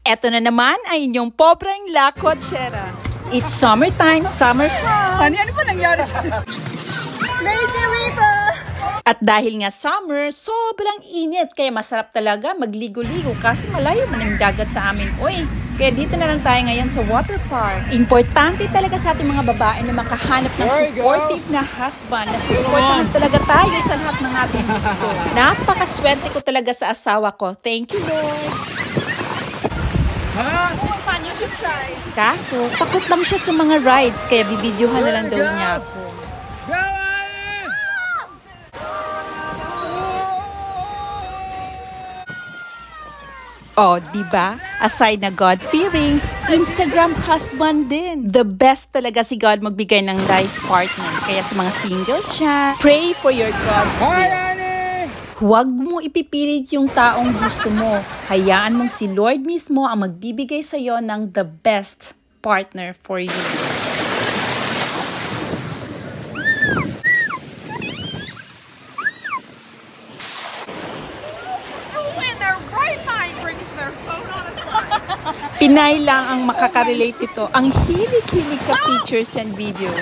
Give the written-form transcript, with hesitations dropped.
Eto na naman ay inyong pobreng La Coachera. It's summertime, summer fun! Ano ba nangyari sa Lazy River? At dahil nga summer, sobrang init. Kaya masarap talaga magligo-ligo kasi malayo man ang dagat sa amin. Uy, kaya dito na lang tayo ngayon sa water park. Importante talaga sa ating mga babae na makahanap ng supportive na husband na susuportahan talaga tayo sa lahat ng ating gusto. Napakaswerte ko talaga sa asawa ko. Thank you, Lord. Kaso, takot lang siya sa mga rides, kaya bibidyohan na lang daw niya ako. Oh, diba? Aside na God-fearing, Instagram husband din. The best talaga si God magbigay ng life partner. Kaya sa mga singles siya, pray for your God's will. Huwag mo ipipilit yung taong gusto mo. Hayaan mong si Lord mismo ang magbibigay sa'yo ng the best partner for you. Pinay lang ang makakarelate ito. Ang hilig-hilig sa pictures and video.